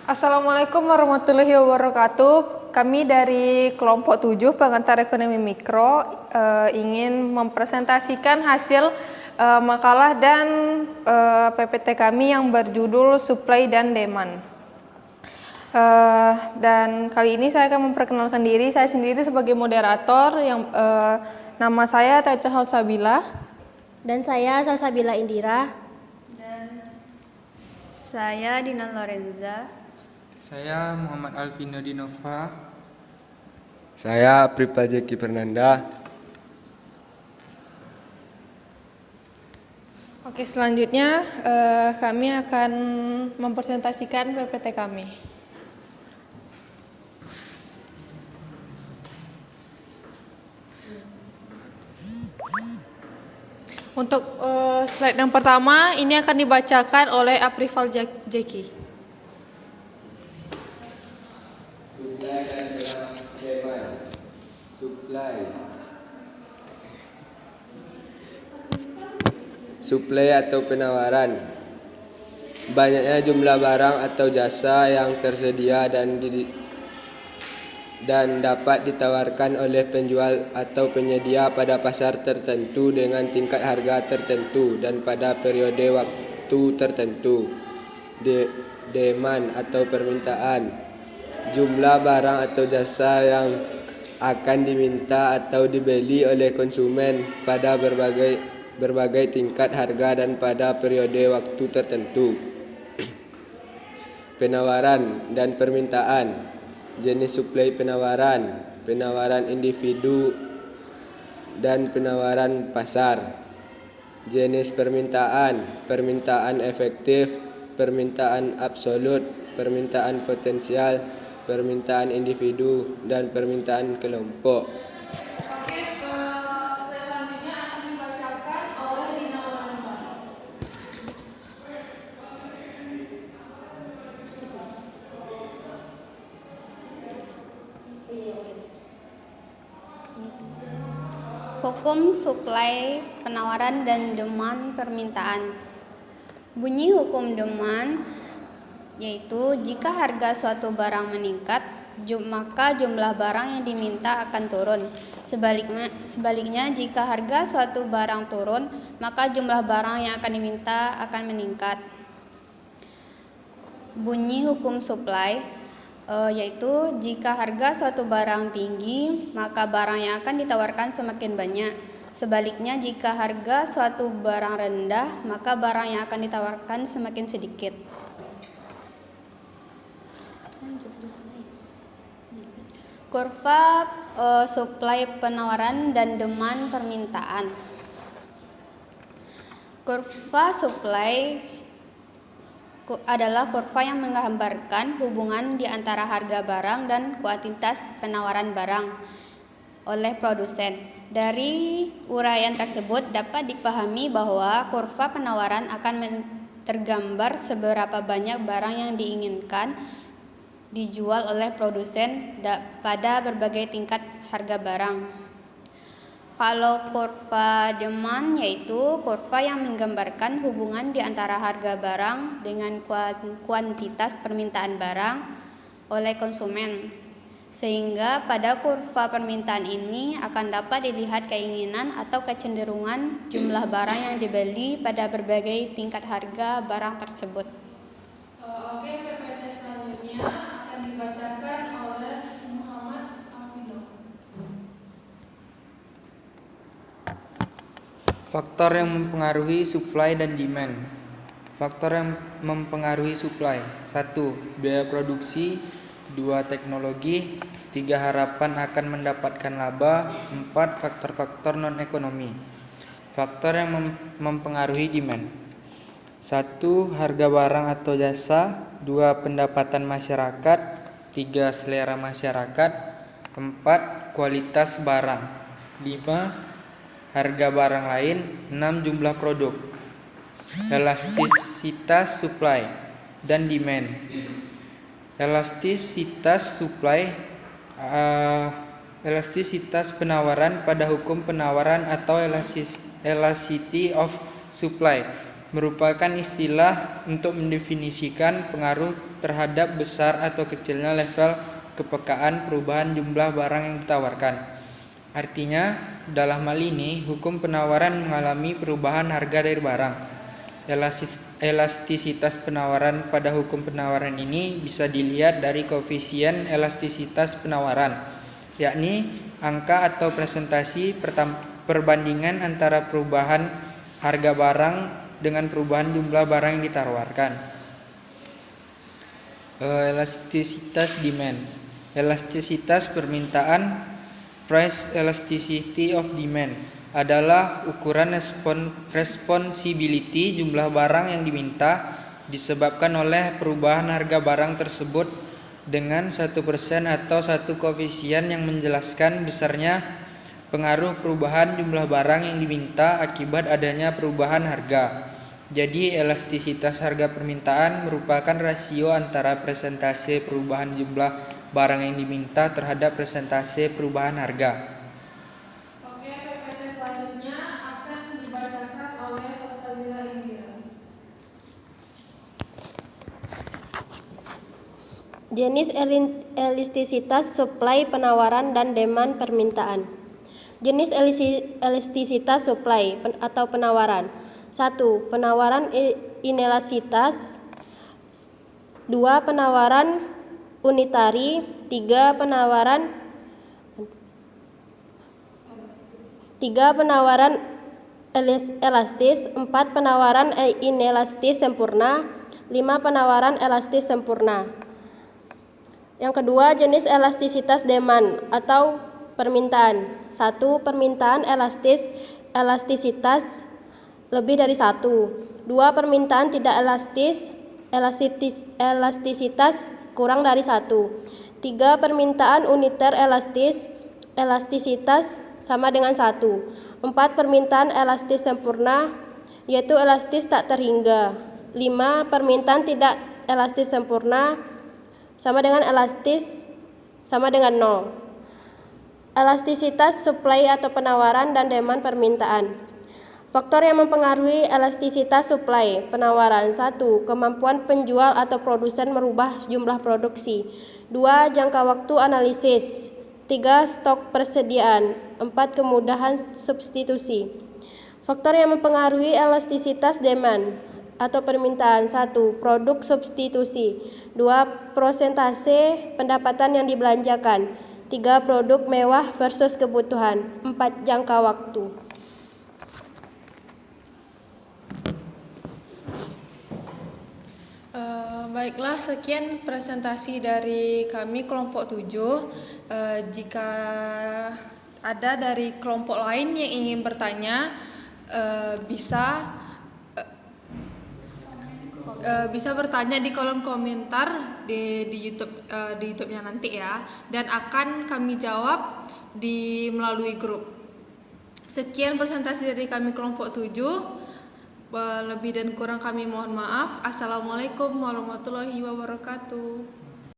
Assalamualaikum warahmatullahi wabarakatuh. Kami dari kelompok 7 pengantar ekonomi mikro ingin mempresentasikan hasil makalah dan PPT kami yang berjudul Supply dan Demand. Dan kali ini saya akan memperkenalkan diri. Saya sendiri sebagai moderator yang nama saya Taita Halsabila. Dan saya Salsabila Indira. Dan saya Dina Lorenza. Saya Muhammad Alvino Dinova. Saya Pripa Jeki Fernanda. Oke, selanjutnya kami akan mempresentasikan PPT kami. Untuk slide yang pertama, ini akan dibacakan oleh Aprifal Jeki. Supply atau penawaran. Banyaknya jumlah barang atau jasa yang tersedia dan dapat ditawarkan oleh penjual atau penyedia pada pasar tertentu dengan tingkat harga tertentu dan pada periode waktu tertentu. Demand atau permintaan. Jumlah barang atau jasa yang akan diminta atau dibeli oleh konsumen pada berbagai tingkat harga dan pada periode waktu tertentu. Penawaran dan permintaan. Jenis suplai penawaran, penawaran individu dan penawaran pasar. Jenis permintaan, permintaan efektif, permintaan absolut, permintaan potensial, permintaan individu dan permintaan kelompok. Oke, selanjutnya akan dibacakan oleh Dina Lorenza. Hukum suplai, penawaran dan demand permintaan. Bunyi hukum demand yaitu jika harga suatu barang meningkat, maka jumlah barang yang diminta akan turun. Sebaliknya jika harga suatu barang turun, maka jumlah barang yang akan diminta akan meningkat. Bunyi hukum supply yaitu jika harga suatu barang tinggi, maka barang yang akan ditawarkan semakin banyak. Sebaliknya jika harga suatu barang rendah, maka barang yang akan ditawarkan semakin sedikit. Kurva supply penawaran dan demand permintaan. Kurva supply adalah kurva yang menggambarkan hubungan di antara harga barang dan kuantitas penawaran barang oleh produsen. Dari uraian tersebut dapat dipahami bahwa kurva penawaran akan tergambar seberapa banyak barang yang diinginkan dijual oleh produsen pada berbagai tingkat harga barang. Kalau kurva demand yaitu kurva yang menggambarkan hubungan di antara harga barang dengan kuantitas permintaan barang oleh konsumen. Sehingga pada kurva permintaan ini akan dapat dilihat keinginan atau kecenderungan jumlah barang yang dibeli pada berbagai tingkat harga barang tersebut. Oke, PPT selanjutnya akan dibacakan oleh Muhammad Alvino. Faktor yang mempengaruhi supply dan demand. Faktor yang mempengaruhi supply. 1. Biaya produksi. 2. Teknologi. 3. Harapan akan mendapatkan laba. 4. Faktor-faktor non-ekonomi. Faktor yang mempengaruhi demand. 1. Harga barang atau jasa. 2. Pendapatan masyarakat. 3. Selera masyarakat. 4. Kualitas barang. 5. Harga barang lain. 6. Jumlah produk. Elastisitas supply dan demand. Elastisitas supply, elastisitas penawaran pada hukum penawaran atau elasticity of supply merupakan istilah untuk mendefinisikan pengaruh terhadap besar atau kecilnya level kepekaan perubahan jumlah barang yang ditawarkan. Artinya, dalam hal ini, hukum penawaran mengalami perubahan harga dari barang. Elastisitas penawaran pada hukum penawaran ini bisa dilihat dari koefisien elastisitas penawaran, yakni angka atau presentasi perbandingan antara perubahan harga barang dengan perubahan jumlah barang yang ditawarkan. Elastisitas demand. Elastisitas permintaan, price elasticity of demand, adalah ukuran responsibility jumlah barang yang diminta disebabkan oleh perubahan harga barang tersebut dengan 1% atau satu koefisien yang menjelaskan besarnya pengaruh perubahan jumlah barang yang diminta akibat adanya perubahan harga. Jadi elastisitas harga permintaan merupakan rasio antara persentase perubahan jumlah barang yang diminta terhadap persentase perubahan harga. Oke, PPT selanjutnya akan dibacakan oleh Salsabila Indira. Jenis elastisitas supply penawaran dan demand permintaan. Jenis elastisitas supply atau penawaran. 1. Penawaran inelasitas. 2. Penawaran unitari. 3. Penawaran elastis. 4. Penawaran inelastis sempurna. 5. Penawaran elastis sempurna. Yang kedua, jenis elastisitas demand atau permintaan. 1. Permintaan elastisitas lebih dari 1. 2. Permintaan tidak elastisitas kurang dari 1. 3. Permintaan uniter elastisitas sama dengan 1. 4. Permintaan elastis sempurna, yaitu elastis tak terhingga. 5. Permintaan tidak elastis sempurna sama dengan elastis sama dengan 0. Elastisitas supply atau penawaran dan demand permintaan. Faktor yang mempengaruhi elastisitas supply penawaran. 1. Kemampuan penjual atau produsen merubah jumlah produksi. 2. Jangka waktu analisis. 3. Stok persediaan. 4. Kemudahan substitusi. Faktor yang mempengaruhi elastisitas demand atau permintaan. 1. Produk substitusi. 2. Persentase pendapatan yang dibelanjakan. 3. Produk mewah versus kebutuhan. 4. Jangka waktu. Baiklah, sekian presentasi dari kami kelompok 7. Jika ada dari kelompok lain yang ingin bertanya, bisa bertanya di kolom komentar di YouTube-nya nanti ya, dan akan kami jawab melalui grup. Sekian presentasi dari kami kelompok 7. Lebih dan kurang kami mohon maaf. Assalamualaikum warahmatullahi wabarakatuh.